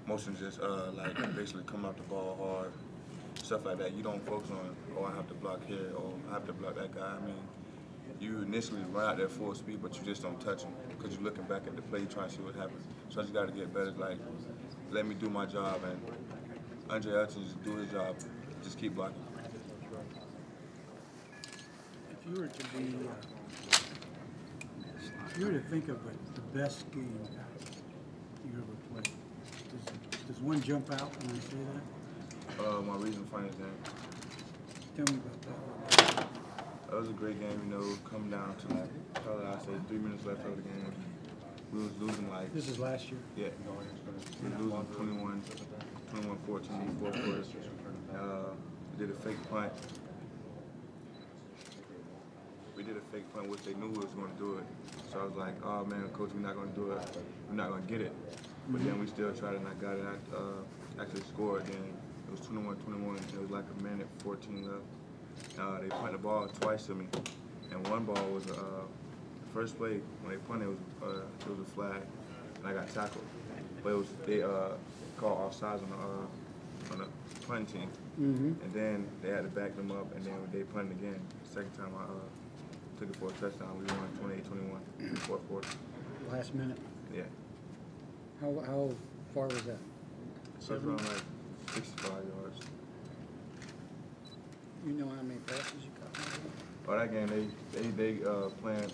Mostly just like basically coming off the ball hard, stuff like that. You don't focus on, oh, I have to block here, or I have to block that guy. I mean, you initially run out there full speed, but you just don't touch him because you're looking back at the play, trying to see what happens. So I just got to get better. Like, let me do my job, and Andre Elton just do his job. Just keep blocking. If you were to be, if you were to think of the best game you ever played, does one jump out when I say that? My regional finals game. Tell me about that. That was a great game, you know, coming down to like, probably I'd say 3 minutes left of the game. We was losing like... This is last year? Yeah. We was losing 21-14, fourth quarter. We did a fake punt. We did a fake punt, which they knew we was going to do it. So I was like, oh man, coach, we're not going to do it. We're not going to get it. But then we still tried it and I got it. I actually scored then. It was 21-21. It was like a minute 14 left. They punted the ball twice to me. And one ball was the first play, when they punted, it was a flag. And I got tackled. But it was, they called offsides on the punt team. And then they had to back them up, and then they punted again. The second time I took it for a touchdown. We won 28-21 in the fourth quarter. Last minute? Yeah. How far was that? So it was around like 65 yards. You know how many passes you caught? Oh, that game, they planned,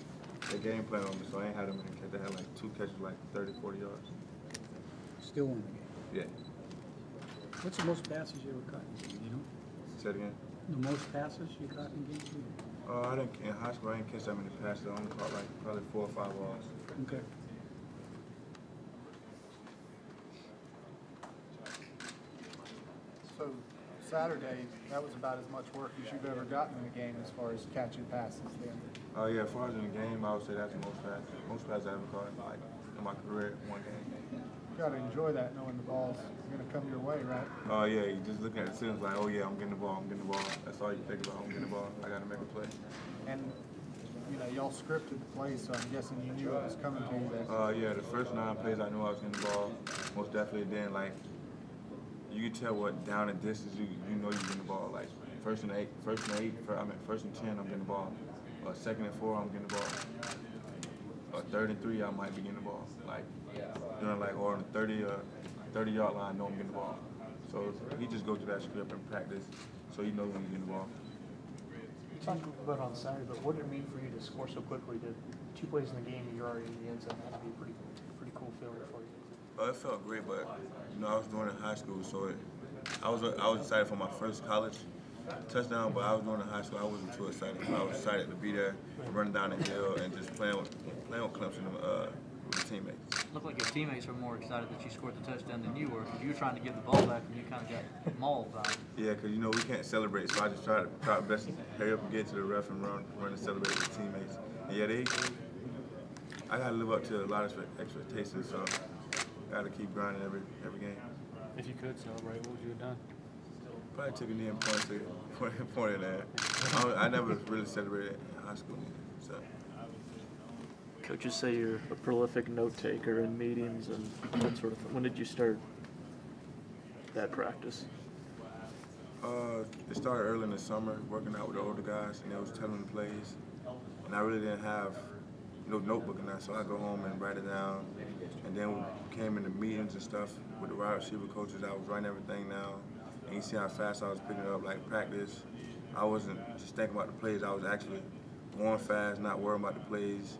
their game plan on me, so I ain't had them in the catch. They had like 2 catches, like 30, 40 yards. Still won the game? Yeah. What's the most passes you ever caught in a game, you know? Say it again? The most passes you caught in a game? In high school, I didn't catch that many passes. I only caught like probably 4 or 5 balls. Okay. So Saturday, that was about as much work as you've ever gotten in a game as far as catching passes then. Yeah, as far as in the game, I would say that's the most passes I ever caught like in my career, one game. You got to enjoy that, knowing the ball's going to come your way, right? Oh yeah, you just looking at the ceiling like, oh yeah, I'm getting the ball, I'm getting the ball. That's all you think about, I'm getting the ball. I got to make a play. And you know, y'all scripted the play, so I'm guessing you knew it was coming to you then. Yeah, the first 9 plays I knew I was getting the ball. Most definitely. Then like, you can tell what down and distance you know you're getting the ball. Like first and 10, I'm getting the ball. 2nd and 4, I'm getting the ball. 3rd and 3, I might be getting the ball. Like, you know, like, or on the 30-yard line, I know I'm getting the ball. So he just goes through that script and practice, so he knows when he's getting the ball. You talked about on Saturday, but what did it mean for you to score so quickly? 2 plays in the game, and you're already in the end zone. That had to be a pretty cool feeling for you. It felt great, but you know, I was doing it in high school, so I was excited for my first college touchdown, but I was doing it in high school. I wasn't too excited. I was excited to be there, running down the hill, and just playing with Clemson with the teammates. Looked like your teammates were more excited that you scored the touchdown than you were, because you were trying to give the ball back and you kind of got mauled by it. Yeah, because you know we can't celebrate, so I just try my best to hurry up and get to the ref and run and celebrate with the teammates. And yeah, I got to live up to a lot of expectations, so I got to keep grinding every game. If you could celebrate, what would you have done? Probably took a knee and pointed at. I never really celebrated in high school, so. Coaches say you're a prolific note taker in meetings and that sort of thing. When did you start that practice? It started early in the summer, working out with the older guys, and they was telling the plays. And I really didn't have no notebook in that, so I go home and write it down. And then we came into meetings and stuff with the wide receiver coaches. I was writing everything down. And you see how fast I was picking it up, like practice. I wasn't just thinking about the plays. I was actually going fast, not worrying about the plays.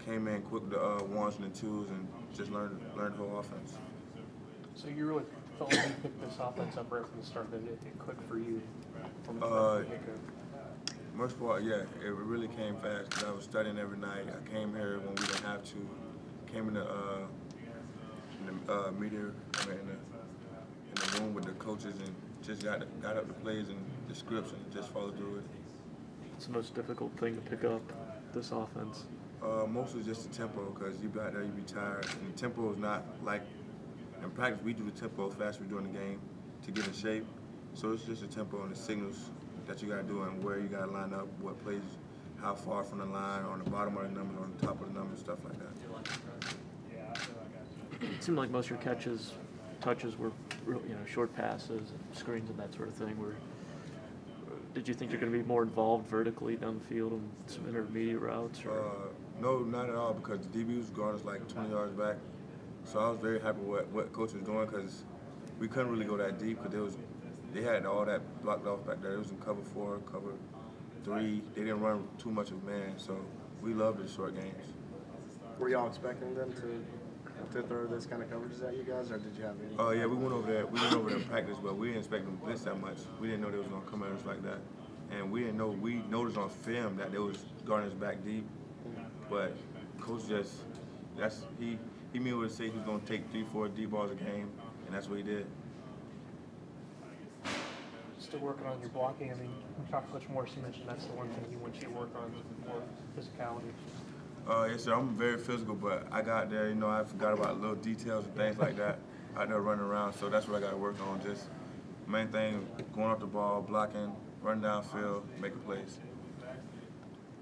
Came in quick with the 1s and the 2s and just learned the whole offense. So you really felt like you picked this offense up right from the start, that it clicked for you from the get-go? Most part, yeah, it really came fast because I was studying every night. I came here when we didn't have to. Came in the media, in the room with the coaches and just got up the plays and the scripts and just followed through it. What's the most difficult thing to pick up this offense? Mostly just the tempo, because you be out there, you be tired. And the tempo is not like, in practice we do the tempo fast during the game to get in shape. So it's just the tempo and the signals that you got to do and where you got to line up, what plays, how far from the line, on the bottom of the numbers, on the top of the numbers, stuff like that. It seemed like most of your catches touches were, short passes and screens and that sort of thing. Did you think you're going to be more involved vertically down the field and some intermediate routes? Or? No, not at all, because the DB was guarding us like 20 yards back. So I was very happy with what coach was doing, because we couldn't really go that deep, because they had all that blocked off back there. It was in cover 4, cover 3. They didn't run too much of man, so we loved the short games. Were y'all expecting them to throw this kind of coverages at you guys, or did you have any? Oh yeah, we went over there. We went over there in practice, but we didn't expect them to blitz that much. We didn't know they was gonna come at us like that, and we didn't know. We noticed on film that they was guarding us back deep, but coach he knew what to say. He was gonna take 3-4 deep balls a game, and that's what he did. Still working on your blocking. I mean, we talked to Coach Morris. You mentioned that's the one thing he wants you to work on, more physicality. Yes, sir. I'm very physical, but I got there, I forgot about little details and things like that out there running around, so that's what I got to work on. Just main thing, going off the ball, blocking, running downfield, making plays.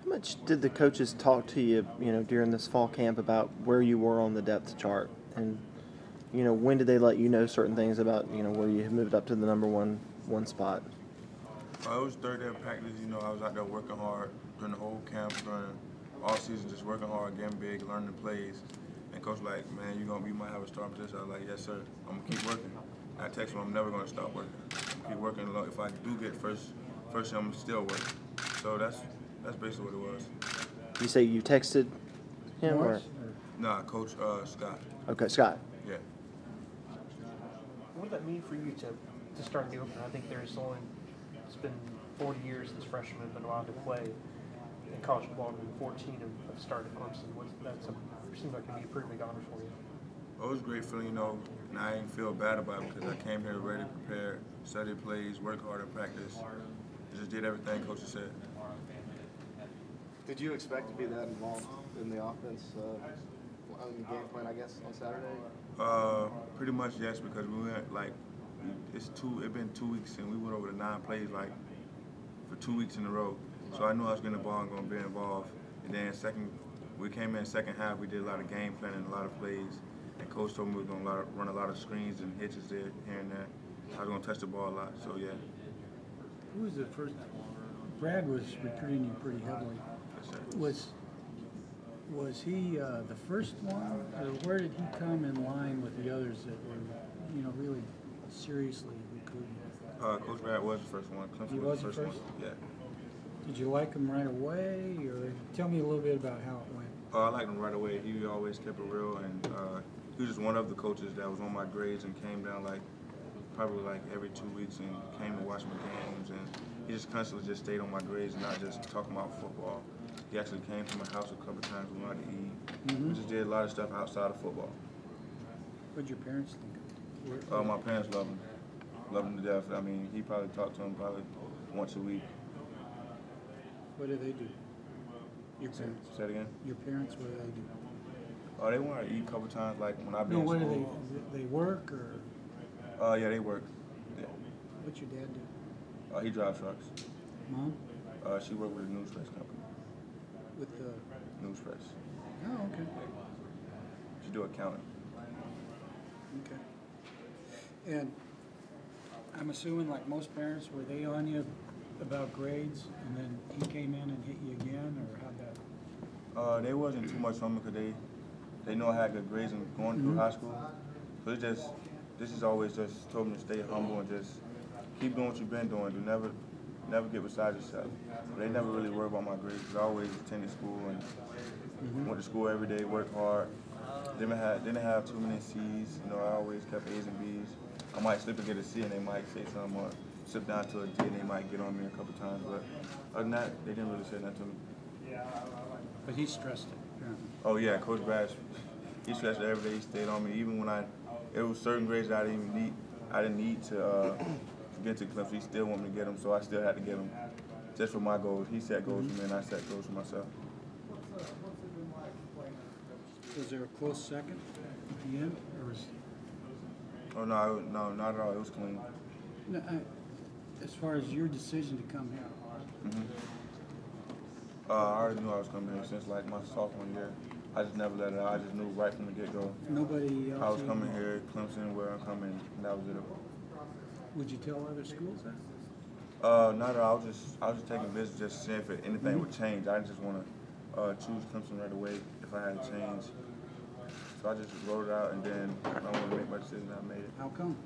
How much did the coaches talk to you, during this fall camp about where you were on the depth chart? And, when did they let you know certain things about, where you had moved up to the number one spot? It was third day of practice, I was out there working hard during the whole camp, during all season, just working hard, getting big, learning the plays. And coach like, man, you might have a starting position. I was like, yes, sir. I'm gonna keep working. I text him, I'm never gonna stop working. I'm keep working. If I do get first, I'm still working. So that's basically what it was. You say you texted him, or? Nah, Coach Scott. Okay, Scott. Yeah. What does that mean for you to start the opener? I think it's been 40 years since freshmen have been allowed to play in college football, and 14 have started at Clemson. Seems like it'd be a pretty big honor for you. It was a great feeling, and I didn't feel bad about it, because I came here ready, prepared, studied plays, worked hard in practice. Just did everything Coach said. Did you expect to be that involved in the offense on the game plan, I guess, on Saturday? Pretty much, yes, because we went it's been 2 weeks, and we went over the 9 plays for 2 weeks in a row. So I knew I was getting the ball and going to be involved. And then we came in second half, we did a lot of game planning, a lot of plays. And Coach told me we were going to run a lot of screens and hitches there, here and there. I was going to touch the ball a lot, so yeah. Who was the first? Brad was recruiting you pretty heavily. Was he the first one, or where did he come in line with the others that were, really seriously recruiting? Coach Brad was the first one. Clemson He was the first? one. Yeah. Did you like him right away, or tell me a little bit about how it went? I liked him right away. He always kept it real, and he was just one of the coaches that was on my grades and came down probably every 2 weeks and came to watch my games, and he just constantly just stayed on my grades and not just talking about football. He actually came to my house a couple of times. We went out to eat. Mm-hmm. We just did a lot of stuff outside of football. What did your parents think of him? My parents love him. Love him to death. I mean, he probably talked to him probably once a week. What do they do? Your parents? Say it again? Your parents, what do they do? They want to eat a couple times, when I've been No, what in do school. they work, or Yeah, they work. Yeah. what's your dad do? He drives trucks. Mom? She worked with a news press company. With the... News press. Oh, okay. She do accounting. Okay. And I'm assuming, like most parents, were they on you about grades, and then he came in and hit you again, or how'd that? They wasn't too much on me, because they know I had good grades and going through high school. So this is always just told me to stay humble and just keep doing what you've been doing. Do never get beside yourself. But they never really worry about my grades, because I always attended school and went to school every day, worked hard. Didn't have too many C's. I always kept A's and B's. I might slip and get a C, and they might say something, or slip down to a D, and they might get on me a couple times. But other than that, they didn't really say nothing to me. But he stressed it, apparently. Oh yeah, Coach Bash, he stressed it every day. He stayed on me, even when it was certain grades that I didn't need to get to Clemson. He still wanted me to get them, so I still had to get them, just for my goals. He set goals for me, and I set goals for myself. Was there a close second at the end, or was? Oh no, not at all. It was clean. No, as far as your decision to come here. I already knew I was coming here since my sophomore year. I just never let it out. I just knew right from the get-go. Nobody else? I was coming here, Clemson, where I'm coming, and that was it. Would you tell other schools that? Not at all. I was just taking business, just seeing if anything would change. I didn't just want to choose Clemson right away if I had to change. So I just wrote it out, and then when I wanted to make my decision, I made it. How come?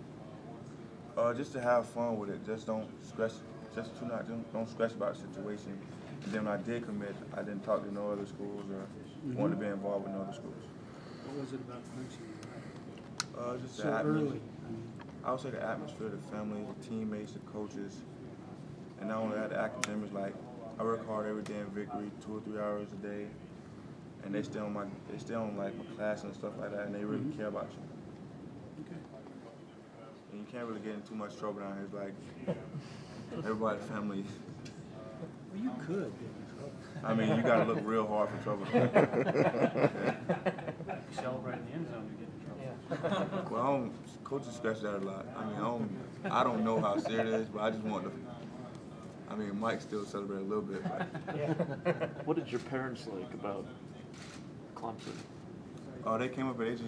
Just to have fun with it. Just don't stress. Don't stress about the situation. And then when I did commit, I didn't talk to no other schools or want to be involved with no other schools. What was it about Clemson? Just So the atmosphere. early. I would say the atmosphere, the family, the teammates, the coaches, and not only that, the academics. Like I work hard every day in Victory, 2 or 3 hours a day, and they stay on like my class and stuff like that, and they really care about you. Okay. And you can't really get in too much trouble down here. It's like everybody's family. Well, you could get in trouble. I mean, you got to look real hard for trouble. You celebrate in the end zone, you get in trouble. Well, coaches scratch that a lot. I mean, I don't know how serious it is, but I just want to. I mean, Mike still celebrate a little bit. But. What did your parents like about Clemson? Oh, they came up and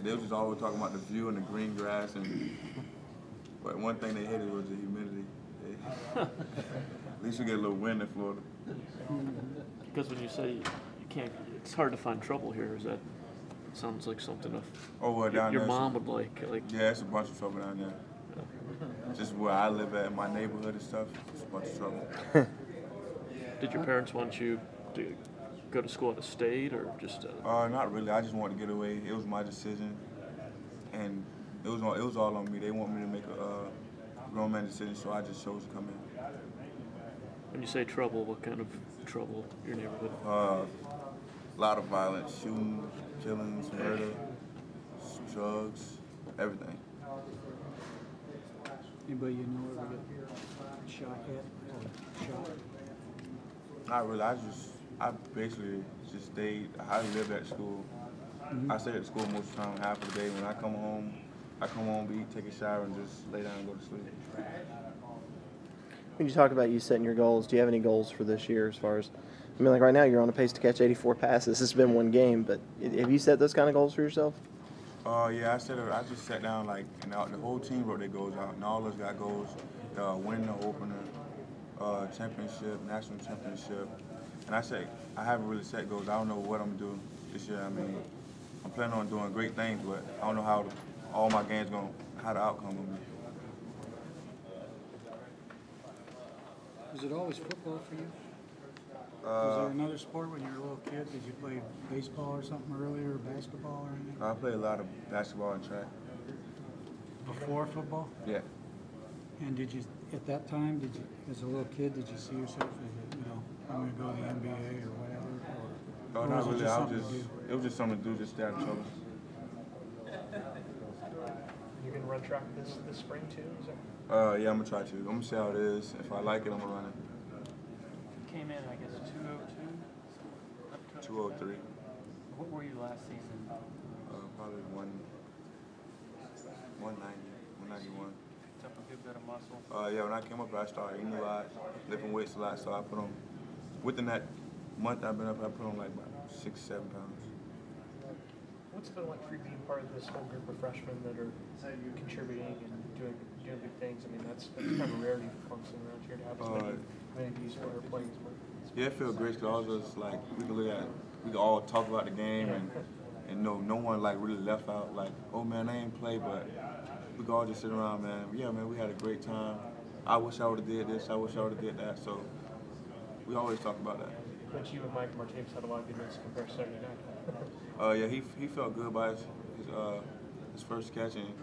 they was just always talking about the view and the green grass, but one thing they hated was the humidity. At least we get a little wind in Florida. Because when you say you can't, it's hard to find trouble here. Is that sounds like something Down your there, mom would like? Yeah, it's a bunch of trouble down there. Just where I live at, in my neighborhood and stuff, it's a bunch of trouble. Did your parents want you to go to school out of state or just? Not really. I just wanted to get away. It was my decision, and it was all on me. They want me to make a grown man decision, so I just chose to come in. When you say trouble, what kind of trouble in your neighborhood? A lot of violence, shooting, killings, murder, drugs, everything. Anybody you know ever get shot yet? Or shot? Not really. I basically just stayed. I lived at school. I stayed at school most of the time, half of the day. When I come home, eat, take a shower, and just lay down and go to sleep. When you talk about you setting your goals, do you have any goals for this year as far as, I mean, like right now you're on a pace to catch 84 passes. It's been one game, but have you set those kind of goals for yourself? Yeah, I just sat down and the whole team wrote their goals out, and all of us got goals: win the opener, championship, national championship. And I haven't really set goals. I don't know what I'm gonna do this year. I mean, I'm planning on doing great things, but I don't know how all my games how the outcome will be. Was it always football for you? Was there another sport when you were a little kid? Did you play baseball or something earlier, or basketball or anything? I played a lot of basketball and track. Before football? Yeah. And at that time, as a little kid, did you see yourself as I'm going to go to the NBA or whatever? Oh, not really. It was just something to do, just stay out of trouble. You're going to run track this spring too? Is that? Yeah, I'm gonna try to. I'm gonna see how it is. If I like it, I'm gonna run it. Came in, I guess, 202? 203. What were you last season? Probably 190, 191. Picked up a good bit of muscle. Yeah, when I came up here, I started eating a lot, lifting weights a lot, so I put on, within that month I've been up, I put on like about 6, 7 pounds. What's it been like for you being part of this whole group of freshmen that are contributing and doing big things? I mean, that's kind of a rarity for Clemson around here to have as many of these who are playing as well. Yeah, it feels great because all of us, we can all talk about the game and no one really left out like, oh man, I ain't play, but we can all just sit around, man. Yeah, man, we had a great time. I wish I would have did this. I wish I would have did that. So we always talk about that. But you and Mike Martinez had a lot of good minutes compared to Saturday night. Yeah, he felt good by his first catch, and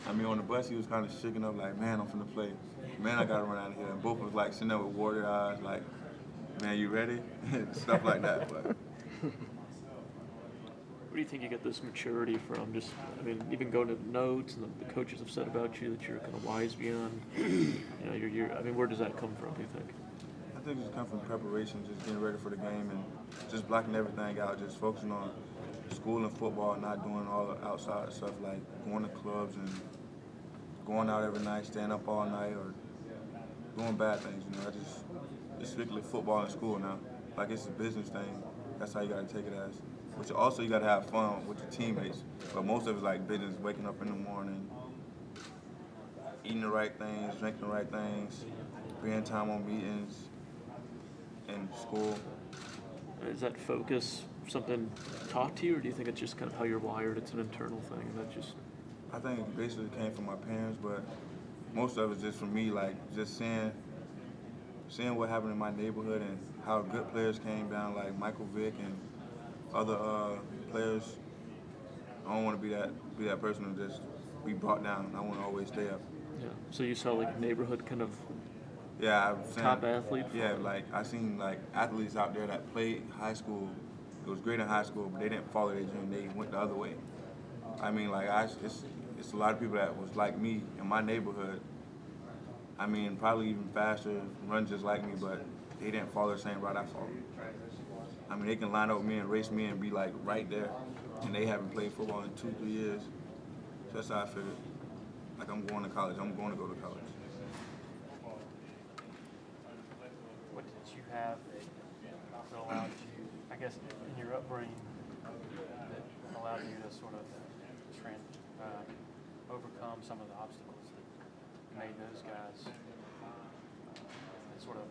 I mean on the bus he was kind of shaking up like, man, I'm finna play. Man, I gotta run out of here. And both of us like sitting there with watery eyes, like, man, you ready? Stuff like that. But. Where do you think you get this maturity from? Just, I mean, even going to notes and the coaches have said about you that you're kind of wise beyond. I mean, where does that come from? Do you think? I think it's come from preparation, just getting ready for the game and just blocking everything out, just focusing on school and football, not doing all the outside stuff like going to clubs and going out every night, staying up all night, or doing bad things. It's strictly football and school now. Like it's a business thing. That's how you gotta take it as. But also you gotta have fun with your teammates. But most of it's like business, waking up in the morning, eating the right things, drinking the right things, spending time on meetings and school. Is that focus something taught to you, or do you think it's just kind of how you're wired? It's an internal thing, and that just. I think it basically came from my parents, but most of it's just from me, like just seeing what happened in my neighborhood and how good players came down, like Michael Vick and other players. I don't want to be that person who just be brought down. I want to always stay up. Yeah. So you saw like neighborhood kind of. Yeah, I've seen top athlete. Yeah, like I seen like athletes out there that played high school. It was great in high school, but they didn't follow their dream. They went the other way. I mean, like it's a lot of people that was like me in my neighborhood. I mean, probably even faster, run just like me, but they didn't follow the same route I followed. I mean, they can line up with me and race me and be like right there, and they haven't played football in 2-3 years. So that's how I figured. Like I'm going to college. I'm going to go to college. What did you have that allowed you, I guess, in your upbringing, that allowed you to sort of overcome some of the obstacles that made those guys that sort of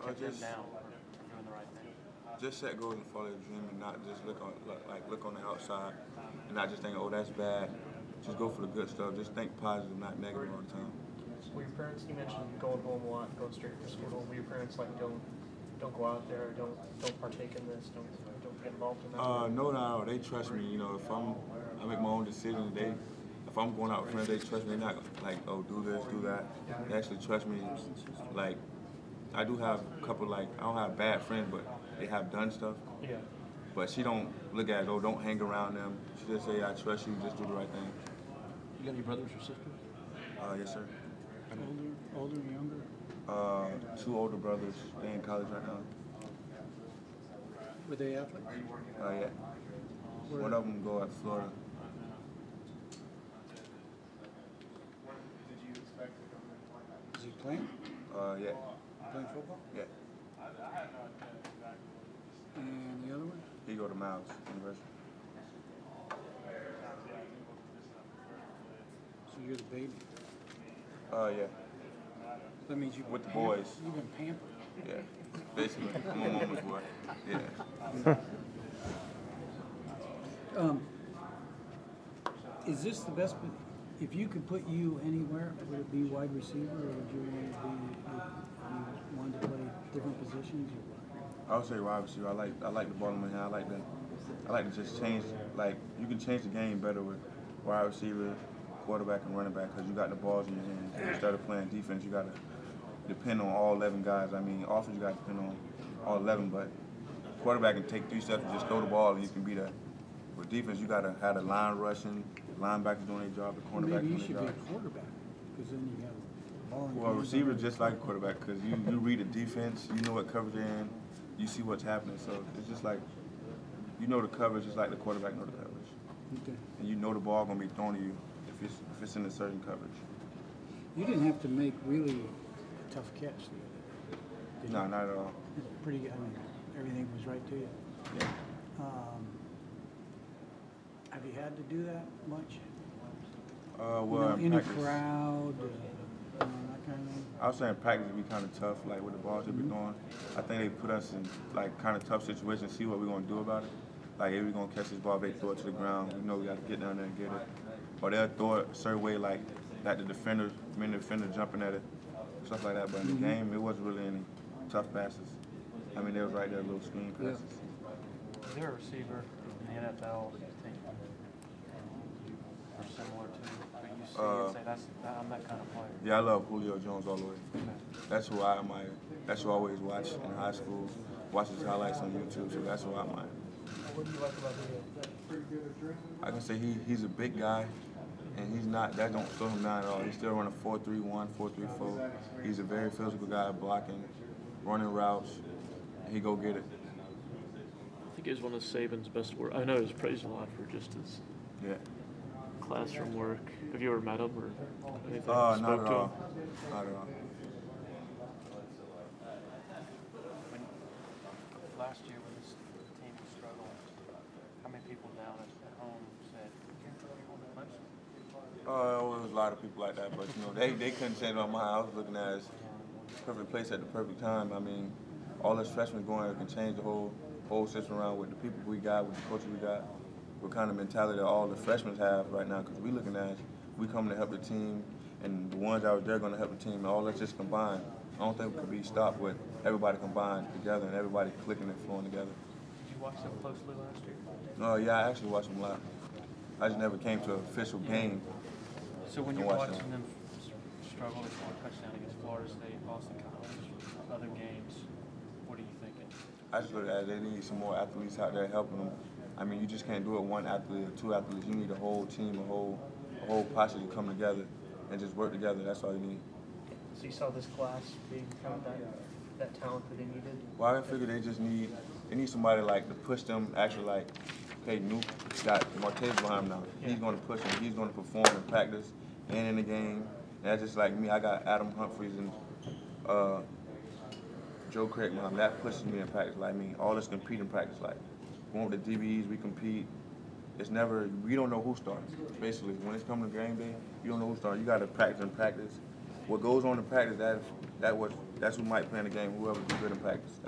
kept them down for doing the right thing? Just set goals and follow your dream, and not just look on the outside, and not just think, oh, that's bad. Just go for the good stuff. Just think positive, not negative all the time. Were your parents, you mentioned going home a lot, going straight from school, were your parents like, don't go out there, don't partake in this, don't get involved in that? No, they trust me. You know, if I make my own decisions, if I'm going out with friends, they trust me. They're not like, oh, do this, do that. They actually trust me. Like, I do have a couple, like, I don't have bad friends, but they have done stuff. Yeah. But she don't look at it, oh, don't hang around them. She just say, I trust you, just do the right thing. You got any brothers or sisters? Yes, sir. Older, younger? 2 older brothers. They in college right now. Were they athletes? Yeah. One of them go at Florida. Is he playing? Yeah. Playing football? Yeah. And the other one? He go to Miles University. So you're the baby. Yeah. That means you've With the been boys. You've been pampered. Yeah. Basically, my mama's boy. Yeah. Is this the best? If you could put you anywhere, would it be wide receiver, or would you want to play different positions? Or I would say wide receiver. I like the ball in my hand. I like to just change. Like you can change the game better with wide receiver, quarterback, and running back because you got the balls in your hands. Instead of playing defense, you got to depend on all 11 guys. I mean, offense you got to depend on all 11, but quarterback can take 3 steps and just throw the ball and you can be there. With defense, you got to have the line rushing, linebackers doing their job, the cornerback maybe doing you should their be job. a quarterback, because then you have the ball in your Well, hands. receiver just like a quarterback because you read the defense, you know what coverage they're in, you see what's happening. So it's just like, you know the coverage just like the quarterback know the coverage. Okay. And you know the ball going to be thrown to you if it's in a certain coverage. You didn't have to make really a tough catch the other day, did No, you? not at all. It's pretty good. I mean, everything was right to you. Yeah. Have you had to do that much? Well, in a practice, crowd, that kind of thing? I was saying practice would be kind of tough, like with the balls that we're throwing. I think they put us in like kind of tough situations, see what we're going to do about it. Like if we're going to catch this ball, they throw it to the ground. We know we got to get down there and get it. Or they'll throw it a certain way, like that the defender jumping at it, stuff like that. But in the game, it wasn't really any tough passes. I mean, they was right there, little screen passes. Is there a receiver in the NFL that you think are similar to, that you see and say, I'm that kind of player? Yeah, I love Julio Jones all the way. That's who I admire. That's who I always watch in high school. Watch his highlights on YouTube, so that's who I admire. What do you like about Julio? I can say he's a big guy, and he's not. That don't slow him down at all. He's still running 4.31, 4.34. He's a very physical guy, blocking, running routes, and he go get it. I think he was one of Saban's best work. I know he was praised a lot for just his classroom work. Have you ever met him or anything? Not Spoke at to all. him? Not at all. Last year when this team was struggling, people down at home said, "You're going to Clemson"? There was a lot of people like that, but you know, they couldn't say it on mine. I was looking at it as perfect place at the perfect time. I mean, all us freshmen going can change the whole system around with the people we got, with the coaches we got, what kind of mentality that all the freshmen have right now. Because we looking at we coming to help the team, and the ones out there going to help the team, and all that's just combined. I don't think we could be stopped with everybody combined together and everybody clicking and flowing together. Did you watch them closely last year? Yeah, I actually watched them live. I just never came to an official game. So when you're watching them struggle to score a touchdown against Florida State, Boston College, other games, what are you thinking? I just look at it, they need some more athletes out there helping them. I mean, you just can't do it one athlete or two athletes. You need a whole team, a whole posse to come together and just work together. That's all you need. So you saw this class being kind of that talent that they needed? Well, I figure they need somebody like to push them, actually like, okay, Nuke got Martez behind him now. He's going to push him. He's going to perform in practice and in the game. And that's just like me. I got Adam Humphries and Joe Craig behind me. That pushes me in practice. Like me, all this compete in practice. Like going with the DBs, we compete. It's never, we don't know who starts. Basically, when it's coming to game day, you don't know who starts. You got to practice and practice. What goes on in practice, that's who might play in the game. Whoever's good in practice.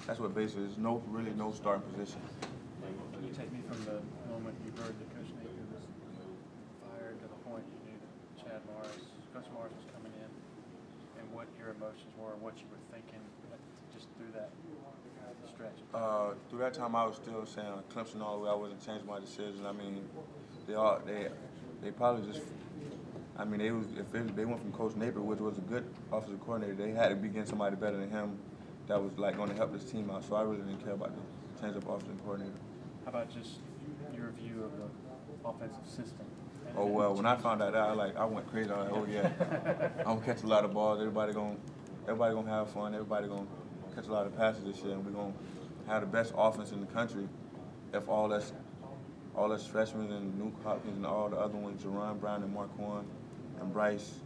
That's what basically is. Really no starting position. Can you take me from the moment you heard that Coach Napier was fired to the point you knew that Coach Morris was coming in, and what your emotions were, and what you were thinking just through that stretch? Through that time, I was still saying Clemson all the way. I wasn't changing my decision. I mean, they probably just. I mean, if they went from Coach Napier, which was a good offensive coordinator, they had to be getting somebody better than him that was like going to help this team out. So I really didn't care about the change of offensive coordinator. How about just your view of the offensive system? Oh well, when I found out that, I went crazy. I was like, oh yeah, I'm gonna catch a lot of balls. Everybody gonna have fun. Everybody gonna catch a lot of passes this year, and we're gonna have the best offense in the country if all us freshmen and Nuke Hopkins and all the other ones, Jerron Brown and Marquand and Bryce,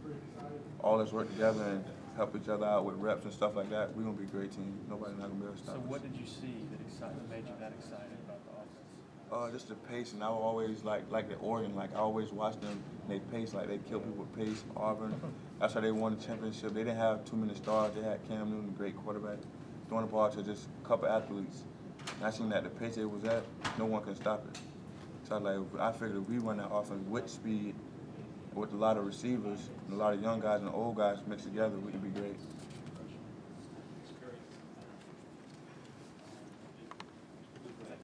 all us work together and help each other out with reps and stuff like that. We're gonna be a great team. Nobody's not gonna be able to stop us. So what did you see that made you that excited about the offense? Just the pace, and I always like the Oregon. Like I always watch them. They pace like they kill people with pace. Auburn, that's how they won the championship. They didn't have too many stars. They had Cam Newton, a great quarterback, throwing the ball to just a couple athletes. And I seen that the pace it was at, no one can stop it. So I figured if we run that offense with speed, with a lot of receivers, and a lot of young guys and old guys mixed together, we could be great.